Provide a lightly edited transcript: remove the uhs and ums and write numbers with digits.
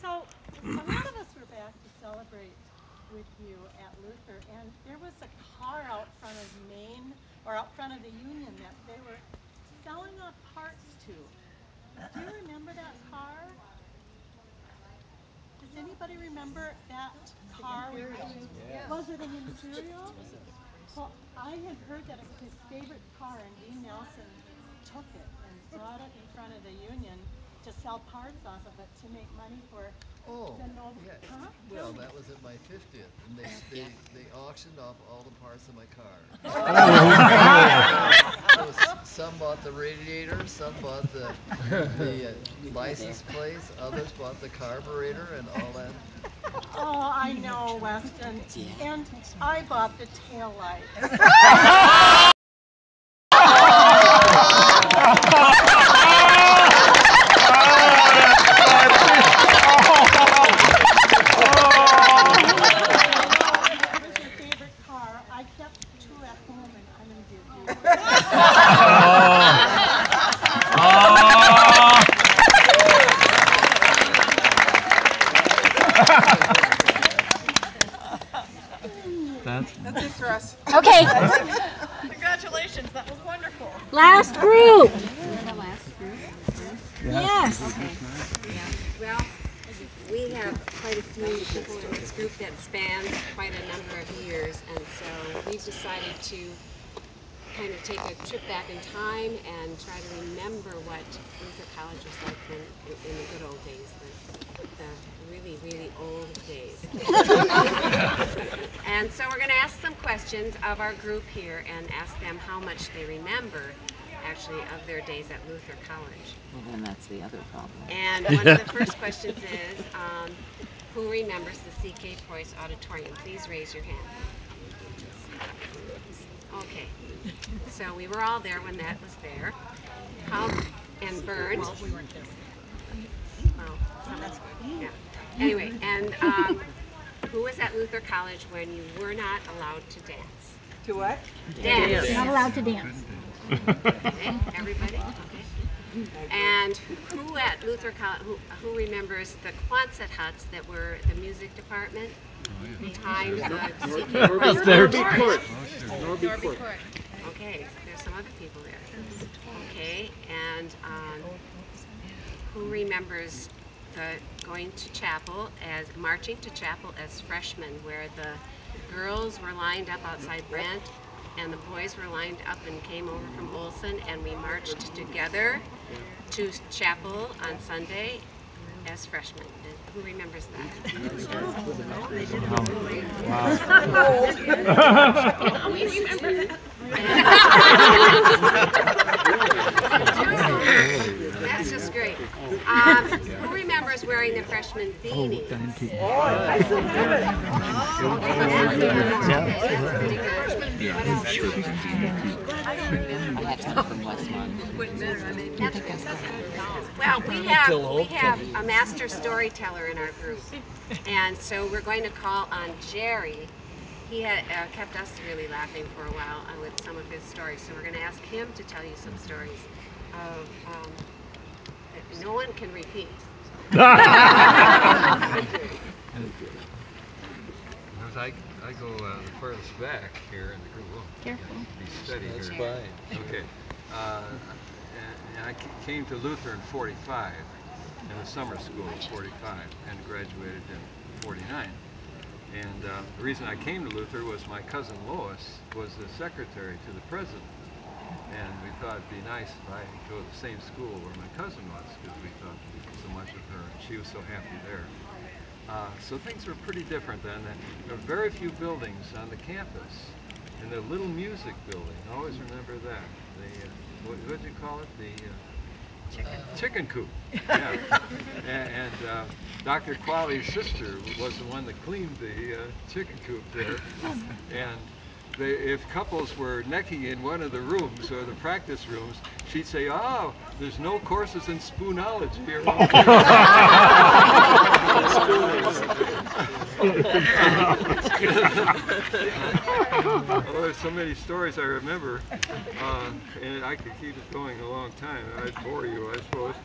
So a lot of us were back to celebrate with you at Luther, and there was a car out front of Maine, or out front of the Union, that they were selling off parts to. Do you remember that car? Does anybody remember that car? Yeah. Was it an Imperial? Well, I had heard that it was his favorite car, and Dean Nelson took it and brought it in front of the Union to sell parts off of it to make money for Oh, the Nova. yeah. Huh? Well, that was at my 50th, and they auctioned off all the parts of my car. So some bought the radiator, some bought the license plates, others bought the carburetor and all that. Oh, I know, Weston. And I bought the tail lights. I kept two at home, and I'm going to give you one. That's it for us. Okay. Congratulations, that was wonderful. Last group. We're the last group. Yes. Okay. Yeah. Well, we have quite a few people in this group that spans quite a number of years, and so we've decided to kind of take a trip back in time and try to remember what Luther College was like in the good old days, the really, really old days. And so we're going to ask some questions of our group here and ask them how much they remember actually of their days at Luther College. Well, then that's the other problem. And one of the first questions is, who remembers the C.K. Preuss Auditorium? Please raise your hand. Okay. So we were all there when that was there. How and burned. Well, we weren't there. Well, that's good. Yeah. Anyway, and who was at Luther College when you were not allowed to dance? To what? Dance. Not allowed to dance. Okay, everybody? Okay. And who at Luther College, who remembers the Quonset huts that were the music department behind the CK Court? Okay, there's some other people there. Okay, and who remembers going to chapel, marching to chapel as freshmen, where the girls were lined up outside Brent and the boys were lined up and came over from Olson, and we marched together to chapel on Sunday as freshmen. Who remembers that? Wow. We remember that. That's just great. Who remembers wearing the freshman beanie? I still have it. That's pretty good. What else? I had some from Westmont. Well, we have a master storyteller in our group, and so we're going to call on Jerry. He had kept us really laughing for a while with some of his stories, so we're going to ask him to tell you some stories of that no one can repeat. I go the furthest back here in the group. Oh, Careful. be steady That's here. fine. Okay. And I came to Luther in '45, in the summer school in '45, and graduated in '49. And the reason I came to Luther was my cousin Lois was the secretary to the president. And we thought it'd be nice if I could go to the same school where my cousin was, because we thought so much of her, and she was so happy there. So things were pretty different then. There were very few buildings on the campus. And the little music building, I always remember that. The, what did you call it? The chicken coop. Yeah. And Dr. Qualley's sister was the one that cleaned the chicken coop there. And if couples were necking in one of the rooms, or the practice rooms, she'd say, "Oh, there's no courses in spoonology." Oh, there's so many stories I remember, and I could keep it going a long time. I'd bore you, I suppose.